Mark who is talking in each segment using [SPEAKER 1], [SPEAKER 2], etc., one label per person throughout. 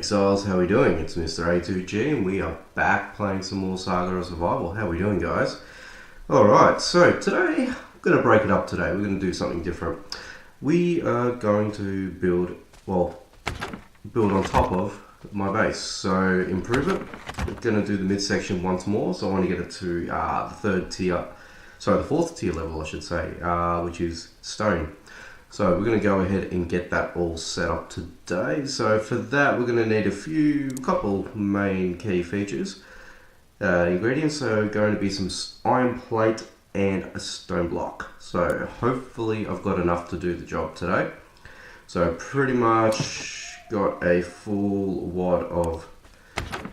[SPEAKER 1] Exiles, how we doing? It's Mr. A2G and we are back playing some more Saga of Survival. How we doing, guys? Alright, so today, I'm going to break it up today. We're going to do something different. We are going to build on top of my base. So, improve it. We're going to do the midsection once more. So, I want to get it to the fourth tier level, I should say, which is stone. So we're going to go ahead and get that all set up today. So for that, we're going to need a couple main key features. Ingredients are going to be some iron plate and a stone block. So hopefully I've got enough to do the job today. So pretty much got a full wad of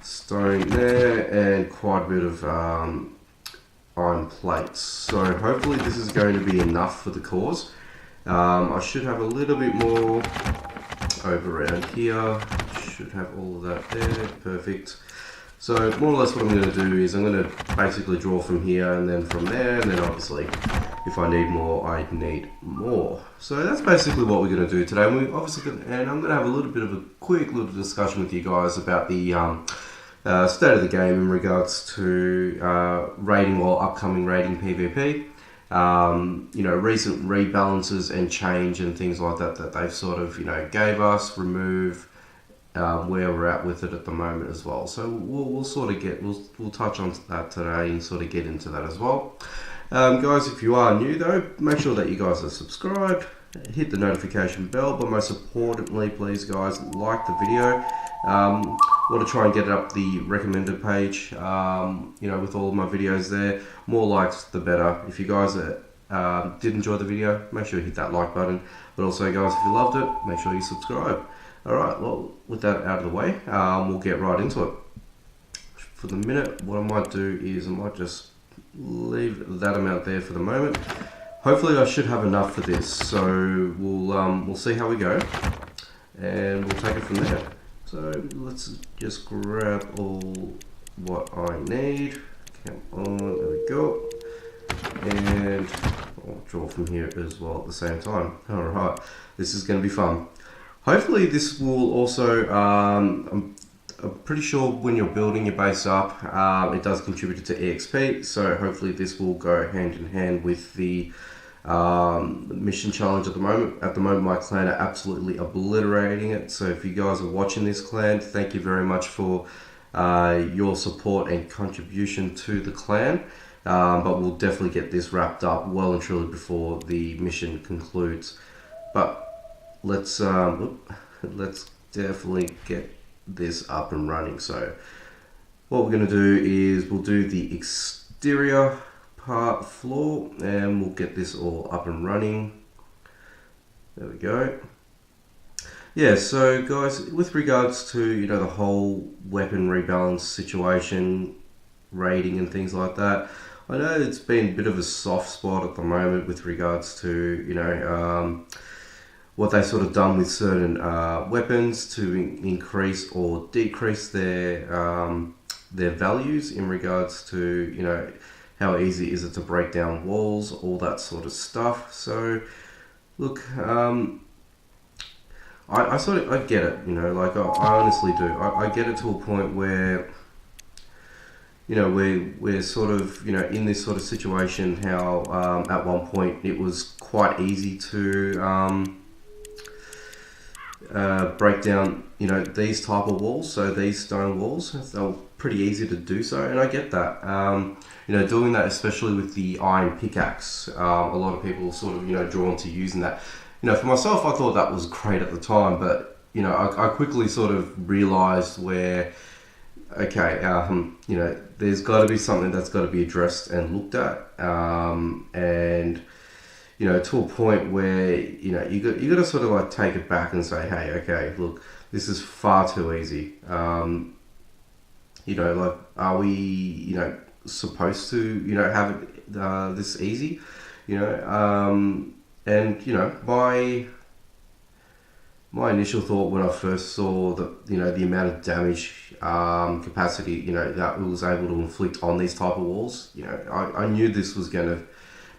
[SPEAKER 1] stone there and quite a bit of iron plates. So hopefully this is going to be enough for the cause. I should have a little bit more over around here. Should have all of that there. Perfect. So more or less what I'm going to do is I'm going to basically draw from here and then from there, and then obviously if I need more, I need more. So that's basically what we're going to do today. And I'm going to have a little bit of a quick little discussion with you guys about the state of the game in regards to raiding or upcoming raiding PvP. Recent rebalances and change and things like that they've sort of, gave us, remove, where we're at with it at the moment as well. So we'll touch on that today and sort of get into that as well. Guys, if you are new though, make sure that you guys are subscribed, hit the notification bell, but most importantly, please guys, like the video. Want to try and get it up the recommended page, with all of my videos there. More likes, the better. If you guys did enjoy the video, make sure you hit that like button. But also, guys, if you loved it, make sure you subscribe. Alright, well, with that out of the way, we'll get right into it. For the minute, what I might do is I might just leave that amount there for the moment. Hopefully, I should have enough for this. So we'll see how we go, and we'll take it from there. So let's just grab all what I need. Come on, there we go. And I'll draw from here as well at the same time. Alright, this is going to be fun. Hopefully this will also, I'm pretty sure when you're building your base up, it does contribute to EXP. So hopefully this will go hand in hand with the mission challenge at the moment. At the moment, my clan are absolutely obliterating it. So if you guys are watching this clan, thank you very much for your support and contribution to the clan. But we'll definitely get this wrapped up well and truly before the mission concludes. But let's definitely get this up and running. So what we're going to do is we'll do the exterior part floor and we'll get this all up and running. There we go. Yeah, so guys, with regards to the whole weapon rebalance situation, raiding and things like that, I know it's been a bit of a soft spot at the moment with regards to what they sort of done with certain weapons to increase or decrease their values in regards to how easy is it to break down walls, all that sort of stuff. So, look, I get it, I honestly do. I get it to a point where, we're sort of, in this sort of situation, how at one point it was quite easy to break down, these type of walls, so these stone walls, they were pretty easy to do so, and I get that. Doing that, especially with the iron pickaxe, a lot of people sort of, drawn to using that. For myself, I thought that was great at the time, but, I quickly sort of realized where, okay, there's got to be something that's got to be addressed and looked at, and, to a point where, you got to sort of like take it back and say, hey, okay, look, this is far too easy. Are we, supposed to, have it this easy? My initial thought when I first saw that, the amount of damage capacity, that it was able to inflict on these type of walls, I knew this was going to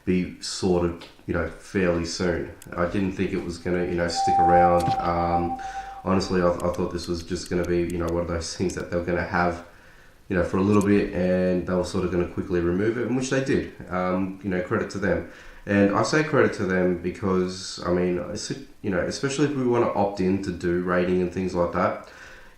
[SPEAKER 1] be sorted, fairly soon. I didn't think it was going to, stick around. honestly, I thought this was just going to be, one of those things that they were going to have, for a little bit, and they were sort of going to quickly remove it, and which they did. Credit to them. And I say credit to them because, especially if we want to opt in to do raiding and things like that,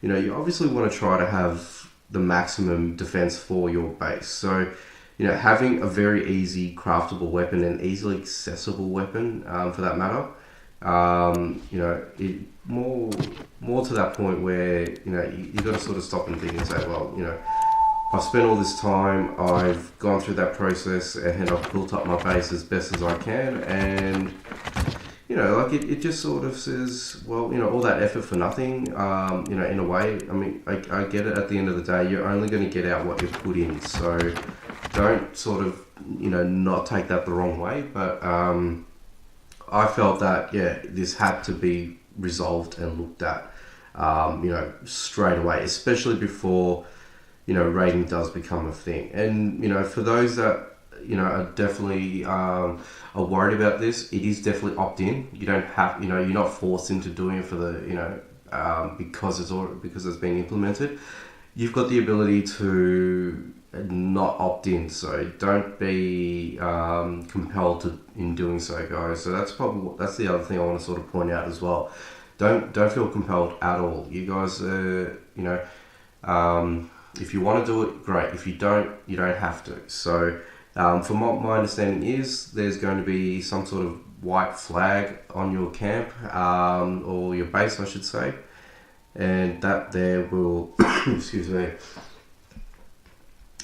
[SPEAKER 1] you obviously want to try to have the maximum defense for your base. So, having a very easy craftable weapon and easily accessible weapon, for that matter, it more to that point where, you got to sort of stop and think and say, well, I've spent all this time, I've gone through that process, and I've built up my base as best as I can, and it just sort of says, well, all that effort for nothing, in a way. I get it. At the end of the day, you're only going to get out what you put in, so don't sort of, not take that the wrong way, but I felt that, this had to be resolved and looked at, straight away, especially before, raiding does become a thing. And, for those that, are definitely are worried about this, it is definitely opt-in. You don't have, you're not forced into doing it for the, because it's being implemented. You've got the ability to not opt in, so don't be compelled in doing so, guys. So that's the other thing I want to sort of point out as well. Don't feel compelled at all. You guys, if you want to do it, great. If you don't, you don't have to. So, from what my understanding is, there's going to be some sort of white flag on your camp, or your base, I should say, and that there will, excuse me,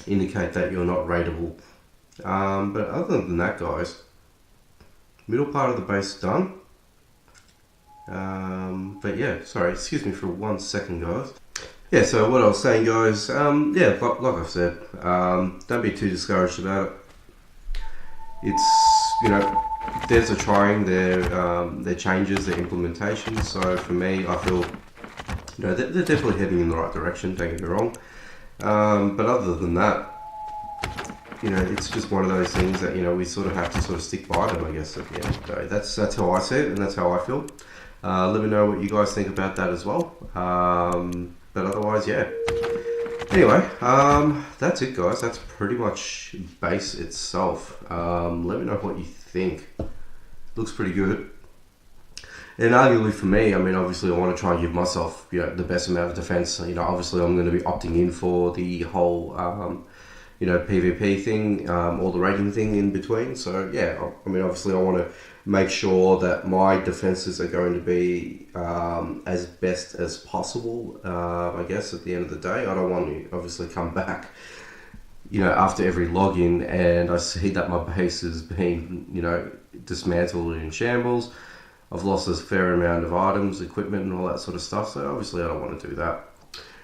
[SPEAKER 1] indicate that you're not raidable. But other than that, guys, middle part of the base done. But yeah, sorry, excuse me for 1 second, guys. Yeah, so what I was saying, guys, like I said, don't be too discouraged about it. It's, there's a trying, their changes, their implementation. So for me, I feel, they're definitely heading in the right direction, don't get me wrong. But other than that, it's just one of those things that, we sort of have to sort of stick by them, I guess, at the end of the day. That's how I see it, and that's how I feel. Let me know what you guys think about that as well. But otherwise, yeah. Anyway, that's it, guys. That's pretty much base itself. Let me know what you think. Looks pretty good. And arguably for me, obviously I want to try and give myself, the best amount of defense. Obviously I'm going to be opting in for the whole, PvP thing, or the raiding thing in between. So yeah, obviously I want to make sure that my defenses are going to be as best as possible. I guess at the end of the day, I don't want to obviously come back, after every login and I see that my base is being, dismantled and in shambles. I've lost a fair amount of items, equipment, and all that sort of stuff. So obviously I don't want to do that.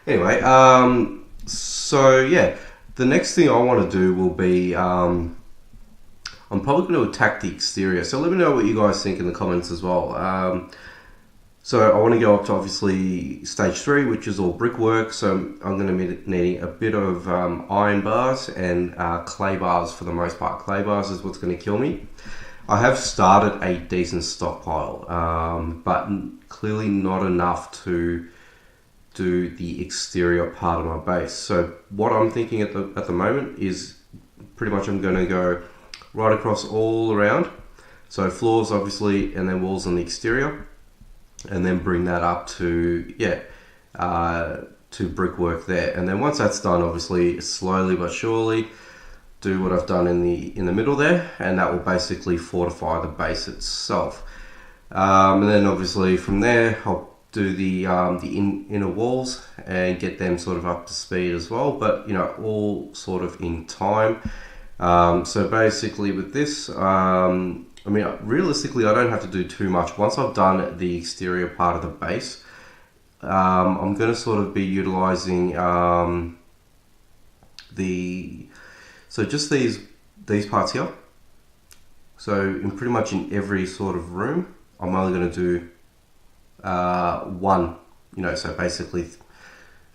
[SPEAKER 1] Anyway, so yeah, the next thing I want to do will be, I'm probably going to attack the exterior. So let me know what you guys think in the comments as well. So I want to go up to obviously stage 3, which is all brickwork. So I'm going to be needing a bit of iron bars and clay bars for the most part. Clay bars is what's going to kill me. I have started a decent stockpile, but clearly not enough to do the exterior part of my base. So what I'm thinking at the moment is pretty much I'm going to go right across all around. So floors obviously, and then walls on the exterior, and then bring that up to to brickwork there. And then once that's done, obviously slowly but surely do what I've done in the middle there, and that will basically fortify the base itself. And then obviously from there I'll do the inner walls and get them sort of up to speed as well, but all sort of in time. So basically with this, realistically I don't have to do too much. Once I've done the exterior part of the base, I'm going to sort of be utilizing so just these parts here. So in pretty much in every sort of room, I'm only going to do one, so basically,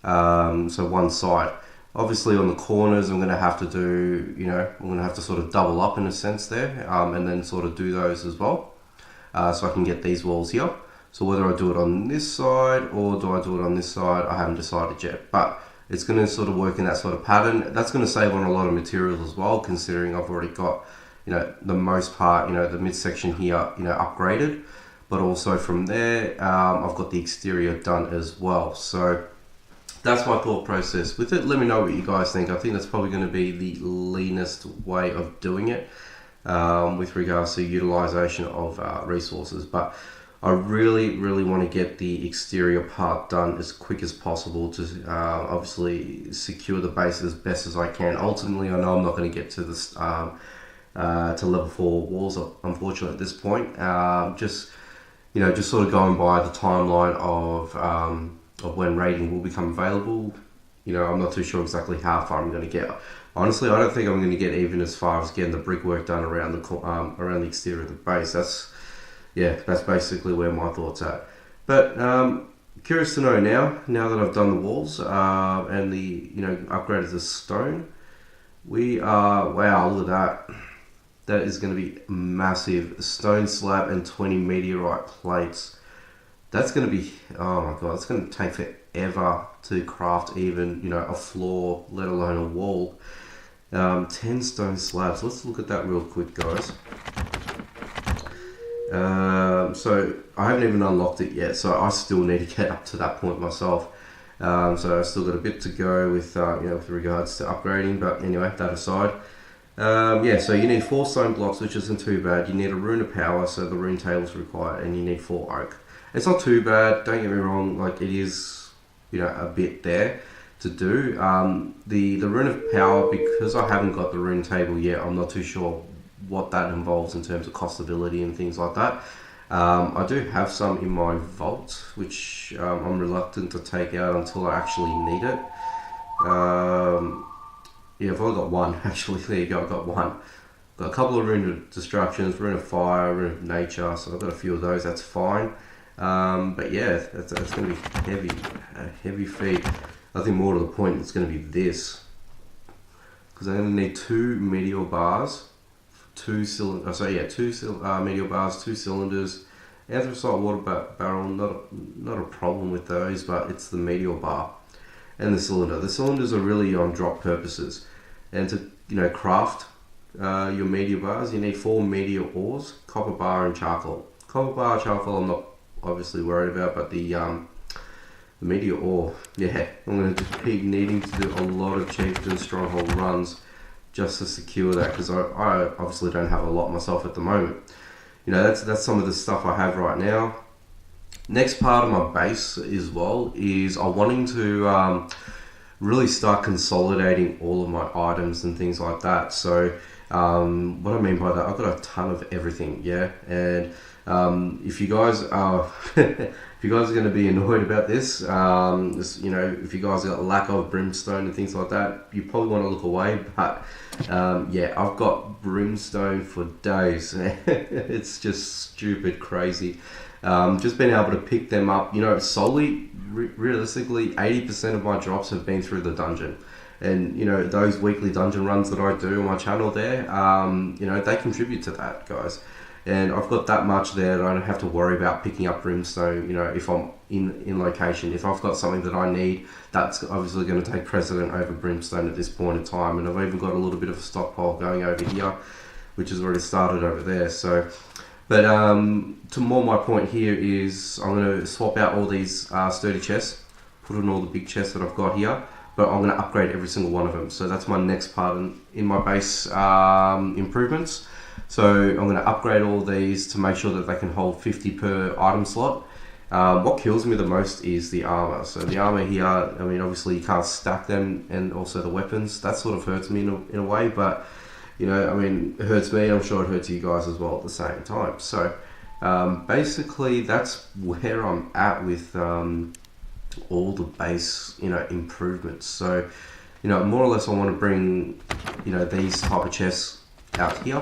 [SPEAKER 1] so one side. Obviously on the corners, I'm going to have to do, I'm going to have to sort of double up in a sense there, and then sort of do those as well. So I can get these walls here. So whether I do it on this side or do I do it on this side, I haven't decided yet. But it's going to sort of work in that sort of pattern. That's going to save on a lot of materials as well, considering I've already got, the most part, the midsection here, upgraded. But also from there, I've got the exterior done as well. So that's my thought process with it. Let me know what you guys think. I think that's probably going to be the leanest way of doing it with regards to utilization of resources. But I really, really want to get the exterior part done as quick as possible to obviously secure the base as best as I can. Ultimately, I know I'm not going to get to this to level 4 walls, unfortunately, at this point. Just sort of going by the timeline of when raiding will become available. I'm not too sure exactly how far I'm going to get. Honestly, I don't think I'm going to get even as far as getting the brickwork done around the exterior of the base. That's basically where my thoughts are. But curious to know now that I've done the walls and the upgraded the stone, we are, wow, look at that. That is going to be massive. Stone slab and 20 meteorite plates. That's going to be, oh my god, it's going to take forever to craft even, a floor, let alone a wall. 10 stone slabs. Let's look at that real quick, guys. So I haven't even unlocked it yet, so I still need to get up to that point myself. So I've still got a bit to go with with regards to upgrading, but anyway, that aside. So you need 4 stone blocks, which isn't too bad. You need a rune of power, so the rune table is required, and you need 4 oak. It's not too bad, don't get me wrong, like it is, a bit there to do. The rune of power, because I haven't got the rune table yet, I'm not too sure what that involves in terms of costability and things like that. I do have some in my vault, which I'm reluctant to take out until I actually need it. I've only got one, actually. There you go, I've got one. Got a couple of rune of destructions, rune of fire, rune of nature, so I've got a few of those, that's fine. But yeah, that's going to be a heavy feat. I think more to the point, it's going to be this. Because I'm going to need 2 meteor bars, 2 cylinders, meteor bars, 2 cylinders, anthracite water barrel, not a problem with those, but it's the meteor bar and the cylinder. The cylinders are really on drop purposes, and to craft your meteor bars, you need 4 meteor ores, copper bar and charcoal. Copper bar, charcoal, I'm not obviously worried about, but the meteor ore, I'm going to just keep needing to do a lot of chieftain stronghold runs just to secure that, because I obviously don't have a lot myself at the moment. That's some of the stuff I have right now. Next part of my base as well is I'm wanting to really start consolidating all of my items and things like that. So what I mean by that, I've got a ton of everything, and if you guys are if you guys are going to be annoyed about this, if you guys got lack of brimstone and things like that, you probably want to look away. But I've got brimstone for days. It's just stupid crazy. Just being able to pick them up, solely, realistically, 80% of my drops have been through the dungeon. And, those weekly dungeon runs that I do on my channel there, they contribute to that, guys. And I've got that much there that I don't have to worry about picking up brimstone, if I'm in location. If I've got something that I need, that's obviously going to take precedent over brimstone at this point in time. And I've even got a little bit of a stockpile going over here, which has already started over there. So, but to more my point here is I'm going to swap out all these sturdy chests, put in all the big chests that I've got here, but I'm going to upgrade every single one of them. So that's my next part in my base improvements. So I'm going to upgrade all these to make sure that they can hold 50 per item slot. What kills me the most is the armor. So the armor here, obviously you can't stack them, and also the weapons. That sort of hurts me in a way, but it hurts me. I'm sure it hurts you guys as well at the same time. So basically that's where I'm at with all the base improvements. So more or less I want to bring these type of chests out here,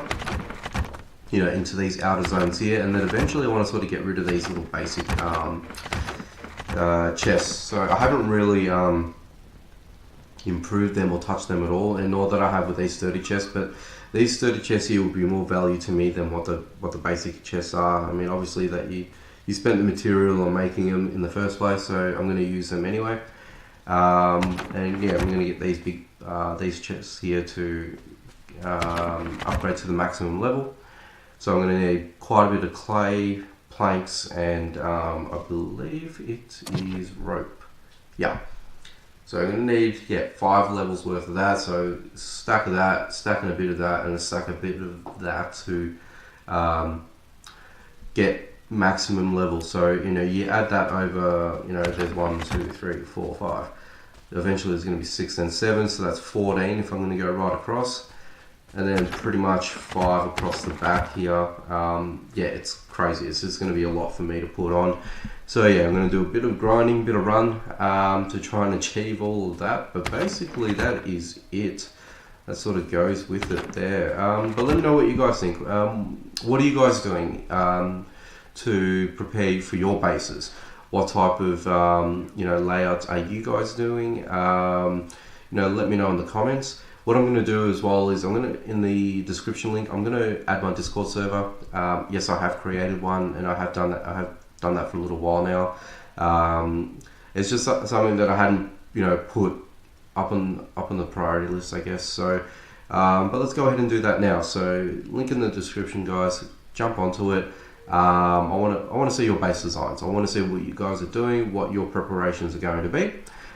[SPEAKER 1] into these outer zones here, and then eventually I want to sort of get rid of these little basic chests. So I haven't really improved them or touched them at all, and nor that I have with these sturdy chests, but these sturdy chests here will be more value to me than what the basic chests are. Obviously that you you spent the material on making them in the first place, so I'm going to use them anyway. And yeah, I'm going to get these these chests here to upgrade to the maximum level. So I'm going to need quite a bit of clay, planks, and I believe it is rope. Yeah. So I'm going to need 5 levels worth of that. So a stack of that, stacking a bit of that, and a stack a bit of that to get maximum level. So you add that over. There's 1, 2, 3, 4, 5. Eventually there's going to be 6 and 7. So that's 14 if I'm going to go right across. And then pretty much 5 across the back here. Yeah, it's crazy. It's just going to be a lot for me to put on. So yeah, I'm going to do a bit of grinding, bit of run to try and achieve all of that. But basically that is it. That sort of goes with it there. But let me know what you guys think. What are you guys doing to prepare for your bases? What type of layouts are you guys doing? Let me know in the comments. What I'm going to do as well is in the description link, I'm going to add my Discord server. Yes, I have created one, and I have done that. I have done that for a little while now. It's just something that I hadn't, put up on the priority list, I guess. So, but let's go ahead and do that now. So, link in the description, guys. Jump onto it. I want to see your base designs. I want to see what you guys are doing, what your preparations are going to be.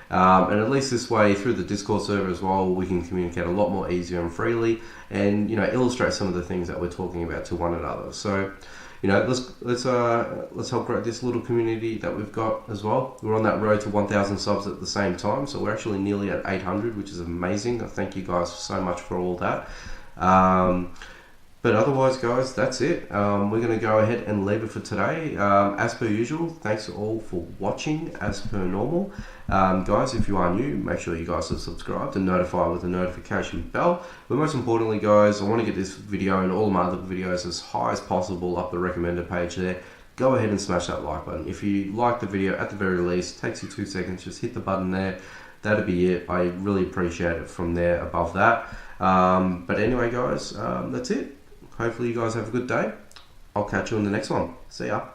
[SPEAKER 1] And at least this way, through the Discord server as well, we can communicate a lot more easier and freely, and illustrate some of the things that we're talking about to one another. So, let's help grow this little community that we've got as well. We're on that road to 1,000 subs at the same time, so we're actually nearly at 800, which is amazing. Thank you guys so much for all that. But otherwise, guys, that's it. We're going to go ahead and leave it for today. As per usual, thanks all for watching, as per normal. Guys, if you are new, make sure you guys are subscribed and notified with the notification bell. But most importantly, guys, I want to get this video and all my other videos as high as possible up the recommended page there. Go ahead and smash that like button. If you like the video, at the very least, takes you 2 seconds, just hit the button there. That'll be it. I really appreciate it from there above that. But anyway, guys, that's it. Hopefully you guys have a good day. I'll catch you in the next one. See ya.